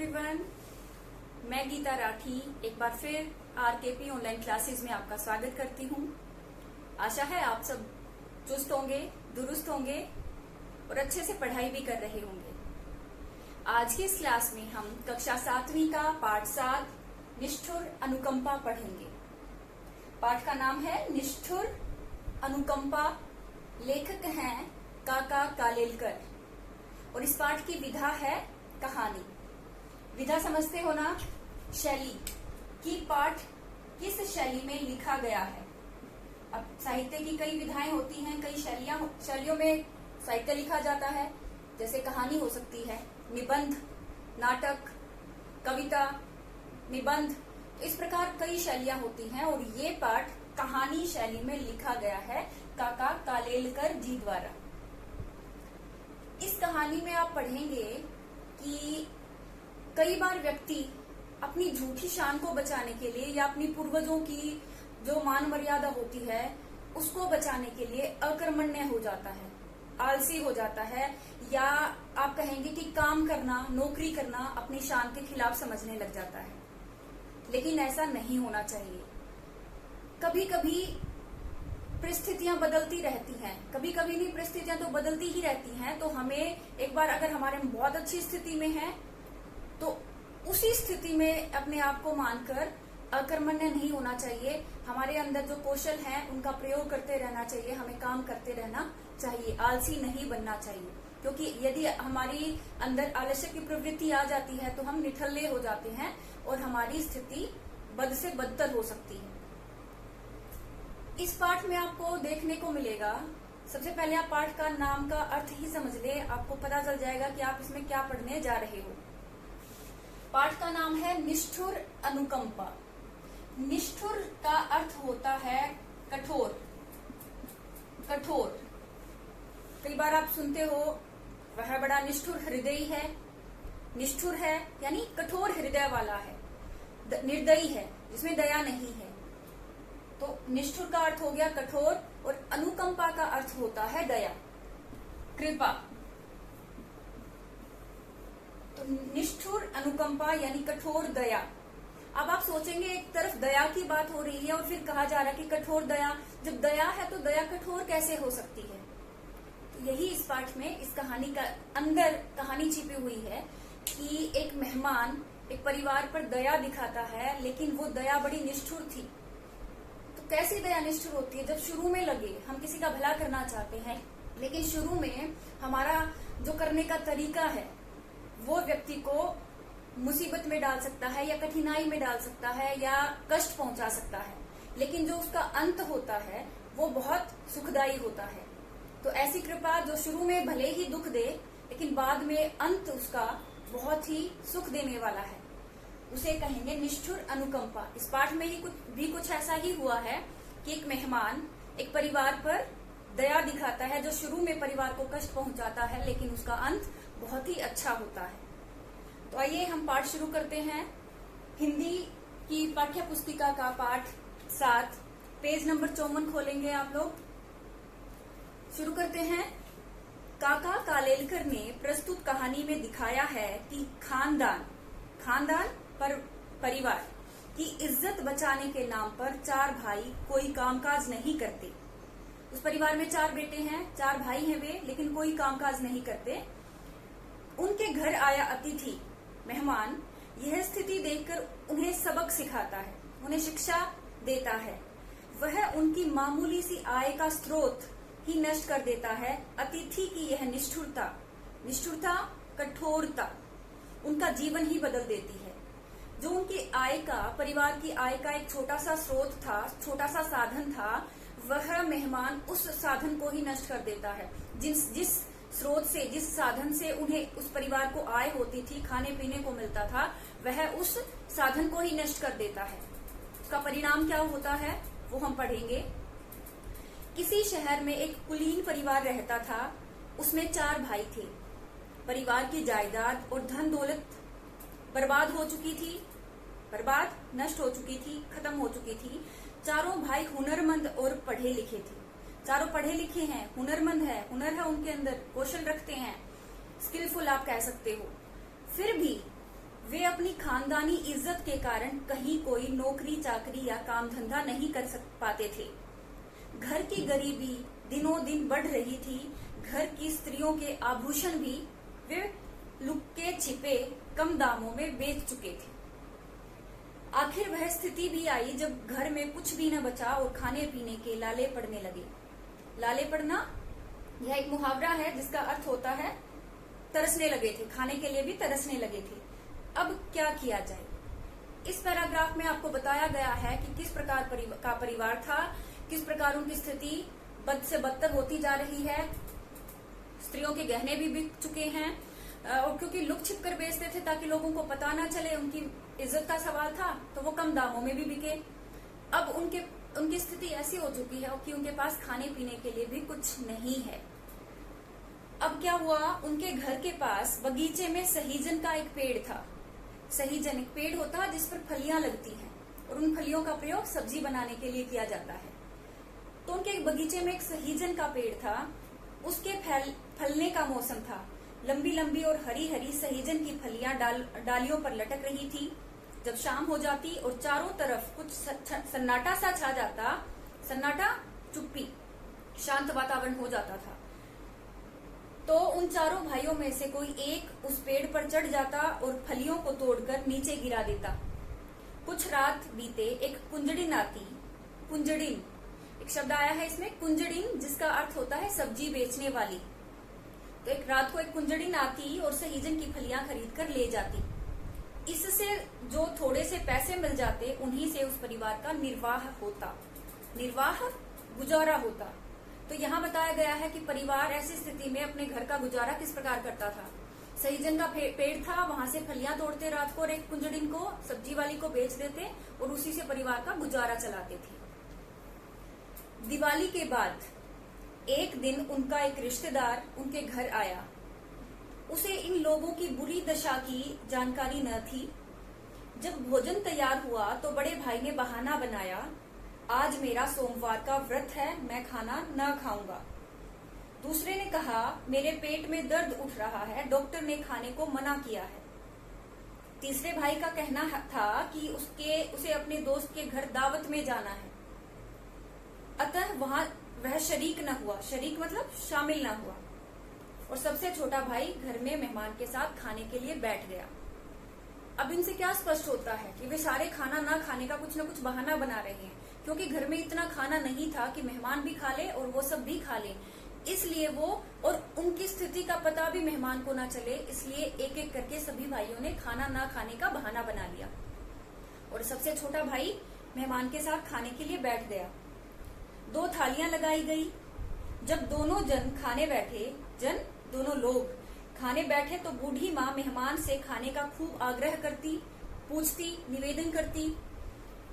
Everyone, मैं गीता राठी एक बार फिर आरकेपी ऑनलाइन क्लासेस में आपका स्वागत करती हूँ। आशा है आप सब चुस्त होंगे, दुरुस्त होंगे और अच्छे से पढ़ाई भी कर रहे होंगे। आज की इस क्लास में हम कक्षा 7वीं का पाठ 7 निष्ठुर अनुकंपा पढ़ेंगे। पाठ का नाम है निष्ठुर अनुकंपा। लेखक हैं काका कालेलकर और इस पाठ की विधा है कहानी। विधा समझते हो ना? शैली कि पाठ किस शैली में लिखा गया है। अब साहित्य की कई विधाएं होती हैं, कई शैलियों में साहित्य लिखा जाता है। जैसे कहानी हो सकती है, निबंध, नाटक, कविता, निबंध, इस प्रकार कई शैलियां होती हैं और ये पाठ कहानी शैली में लिखा गया है काका कालेलकर जी द्वारा। इस कहानी में आप पढ़ेंगे कि कई बार व्यक्ति अपनी झूठी शान को बचाने के लिए या अपनी पूर्वजों की जो मान मर्यादा होती है उसको बचाने के लिए अकर्मण्य हो जाता है, आलसी हो जाता है, या आप कहेंगे कि काम करना, नौकरी करना अपनी शान के खिलाफ समझने लग जाता है। लेकिन ऐसा नहीं होना चाहिए। कभी कभी परिस्थितियां बदलती रहती हैं, कभी कभी नहीं, परिस्थितियां तो बदलती ही रहती हैं। तो हमें एक बार अगर हमारे बहुत अच्छी स्थिति में है तो उसी स्थिति में अपने आप को मानकर अकर्मण्य नहीं होना चाहिए। हमारे अंदर जो कौशल हैं उनका प्रयोग करते रहना चाहिए, हमें काम करते रहना चाहिए, आलसी नहीं बनना चाहिए। क्योंकि यदि हमारी अंदर आलस्य की प्रवृत्ति आ जाती है तो हम निठल्ले हो जाते हैं और हमारी स्थिति बद से बदतर हो सकती है। इस पाठ में आपको देखने को मिलेगा, सबसे पहले आप पाठ का नाम का अर्थ ही समझ ले, आपको पता चल जाएगा कि आप इसमें क्या पढ़ने जा रहे हो। पाठ का नाम है निष्ठुर अनुकंपा। निष्ठुर का अर्थ होता है कठोर। कठोर, कई बार आप सुनते हो वह बड़ा निष्ठुर हृदयी है। निष्ठुर है यानी कठोर हृदय वाला है, निर्दयी है, जिसमें दया नहीं है। तो निष्ठुर का अर्थ हो गया कठोर और अनुकंपा का अर्थ होता है दया, कृपा। तो निष्ठुर अनुकंपा यानी कठोर दया। अब आप सोचेंगे एक तरफ दया की बात हो रही है और फिर कहा जा रहा है कि कठोर दया। जब दया है तो दया कठोर कैसे हो सकती है? तो यही इस पाठ में, इस कहानी का अंदर कहानी छिपी हुई है कि एक मेहमान एक परिवार पर दया दिखाता है, लेकिन वो दया बड़ी निष्ठुर थी। तो कैसी दया निष्ठुर होती है? जब शुरू में लगे हम किसी का भला करना चाहते हैं, लेकिन शुरू में हमारा जो करने का तरीका है वो व्यक्ति को मुसीबत में डाल सकता है या कठिनाई में डाल सकता है या कष्ट पहुंचा सकता है, लेकिन जो उसका अंत होता है वो बहुत सुखदायी होता है। तो ऐसी कृपा जो शुरू में भले ही दुख दे लेकिन बाद में अंत उसका बहुत ही सुख देने वाला है, उसे कहेंगे निष्ठुर अनुकंपा। इस पाठ में ही कुछ ऐसा ही हुआ है कि एक मेहमान एक परिवार पर दया दिखाता है जो शुरू में परिवार को कष्ट पहुंचाता है, लेकिन उसका अंत बहुत ही अच्छा होता है। तो आइए हम पाठ शुरू करते हैं। हिंदी की पाठ्य पुस्तिका का पाठ 7 पेज नंबर 54 खोलेंगे आप लोग। शुरू करते हैं। काका कालेलकर ने प्रस्तुत कहानी में दिखाया है कि खानदान पर परिवार की इज्जत बचाने के नाम पर 4 भाई कोई कामकाज नहीं करते। उस परिवार में 4 बेटे हैं, 4 भाई हैं वे, लेकिन कोई कामकाज नहीं करते। उनके घर आया अतिथि मेहमान यह स्थिति देखकर उन्हें सबक सिखाता है, उन्हें शिक्षा देता है। वह उनकी मामूली सी आय का स्रोत ही नष्ट कर देता है। अतिथि की यह निष्ठुरता, कठोरता उनका जीवन ही बदल देती है। जो उनकी आय का, परिवार की आय का एक छोटा सा स्रोत था, छोटा सा साधन था, वह मेहमान उस साधन को ही नष्ट कर देता है। जिस स्रोत से, जिस साधन से उन्हें, उस परिवार को आय होती थी, खाने पीने को मिलता था, वह उस साधन को ही नष्ट कर देता है। उसका परिणाम क्या होता है वो हम पढ़ेंगे। किसी शहर में एक कुलीन परिवार रहता था। उसमें 4 भाई थे। परिवार की जायदाद और धन दौलत बर्बाद हो चुकी थी, नष्ट हो चुकी थी, खत्म हो चुकी थी। चारों भाई हुनरमंद और पढ़े लिखे थे। चारों पढ़े लिखे हैं, हुनरमंद है, हुनर है उनके अंदर, कौशल रखते हैं, स्किलफुल आप कह सकते हो। फिर भी वे अपनी खानदानी इज्जत के कारण कहीं कोई नौकरी चाकरी या काम धंधा नहीं कर पाते थे। घर की गरीबी दिनों दिन बढ़ रही थी। घर की स्त्रियों के आभूषण भी वे लुके छिपे कम दामों में बेच चुके थे। आखिर वह स्थिति भी आई जब घर में कुछ भी न बचा और खाने पीने के लाले पड़ने लगे। लाले पड़ना यह एक मुहावरा है जिसका अर्थ होता है तरसने लगे थे, खाने के लिए भी तरसने लगे थे। अब क्या किया जाए? इस पैराग्राफ में आपको बताया गया है कि किस प्रकार का परिवार था, किस प्रकार उनकी स्थिति बद से बदतर होती जा रही है। स्त्रियों के गहने भी बिक चुके हैं और क्योंकि लुक छिप कर बेचते थे ताकि लोगों को पता ना चले, उनकी इज्जत का सवाल था, तो वो कम दामों में भी बिके। अब उनकी स्थिति ऐसी हो चुकी है कि उनके पास खाने पीने के लिए भी कुछ नहीं है। अब क्या हुआ, उनके घर के पास बगीचे में सहीजन का एक पेड़ था। सहीजन एक पेड़ होता है जिस पर फलियां लगती हैं और उन फलियों का प्रयोग सब्जी बनाने के लिए किया जाता है। तो उनके बगीचे में एक सहीजन का पेड़ था। उसके फलने का मौसम था। लंबी लंबी और हरी हरी सहीजन की फलियां डालियों पर लटक रही थी। जब शाम हो जाती और चारों तरफ कुछ सन्नाटा सा छा जाता, सन्नाटा चुप्पी, शांत वातावरण हो जाता था, तो उन चारों भाइयों में से कोई एक उस पेड़ पर चढ़ जाता और फलियों को तोड़कर नीचे गिरा देता। कुछ रात बीते एक कुंजड़िन आती। कुंजड़िन एक शब्द आया है इसमें, कुंजड़िन, जिसका अर्थ होता है सब्जी बेचने वाली। तो एक रात को एक कुंजड़िन आती और सहीजन की फलियां खरीद कर ले जाती। इससे जो थोड़े से पैसे मिल जाते उन्हीं से उस परिवार का निर्वाह होता, गुजारा होता। तो यहाँ बताया गया है कि परिवार ऐसी स्थिति में अपने घर का गुजारा किस प्रकार करता था। सहीजन का पेड़ था, वहां से फलियां तोड़ते रात को और एक कुंजड़िन को, सब्जी वाली को बेच देते और उसी से परिवार का गुजारा चलाते थे। दिवाली के बाद एक दिन उनका एक रिश्तेदार उनके घर आया। उसे इन लोगों की बुरी दशा की जानकारी न थी। जब भोजन तैयार हुआ तो बड़े भाई ने बहाना बनाया, आज मेरा सोमवार का व्रत है, मैं खाना न खाऊंगा। दूसरे ने कहा, मेरे पेट में दर्द उठ रहा है, डॉक्टर ने खाने को मना किया है। तीसरे भाई का कहना था कि उसे अपने दोस्त के घर दावत में जाना है, अतः वहां वह शरीक न हुआ। शरीक मतलब शामिल न हुआ। और सबसे छोटा भाई घर में मेहमान के साथ खाने के लिए बैठ गया। अब इनसे क्या स्पष्ट होता है कि वे सारे खाना ना खाने का कुछ न कुछ बहाना बना रहे हैं, क्योंकि घर में इतना खाना नहीं था कि मेहमान भी खा ले और वो सब भी खा ले। इसलिए वो, और उनकी स्थिति का पता भी मेहमान को ना चले, इसलिए एक एक करके सभी भाइयों ने खाना ना खाने का बहाना बना लिया और सबसे छोटा भाई मेहमान के साथ खाने के लिए बैठ गया। 2 थालियां लगाई गई। जब दोनों लोग खाने बैठे तो बूढ़ी माँ मेहमान से खाने का खूब आग्रह करती, पूछती, निवेदन करती,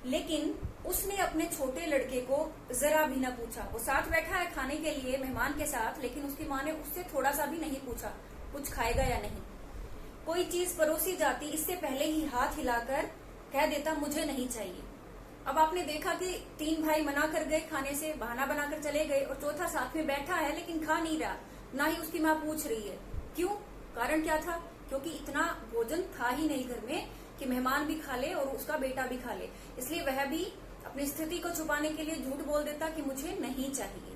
लेकिन उसने अपने छोटे लड़के को जरा भी न पूछा। वो साथ बैठा है खाने के लिए मेहमान के साथ, लेकिन उसकी माँ ने उससे थोड़ा सा भी नहीं पूछा कुछ खाएगा या नहीं। कोई चीज परोसी जाती, इससे पहले ही हाथ हिलाकर कह देता मुझे नहीं चाहिए। अब आपने देखा कि 3 भाई मना कर गए खाने से, बहाना बनाकर चले गए और चौथा साथ में बैठा है लेकिन खा नहीं रहा, ना ही उसकी माँ पूछ रही है। क्यों? कारण क्या था? क्योंकि इतना भोजन था ही नहीं घर में कि मेहमान भी खा ले और उसका बेटा भी खा ले। इसलिए वह भी अपनी स्थिति को छुपाने के लिए झूठ बोल देता कि मुझे नहीं चाहिए।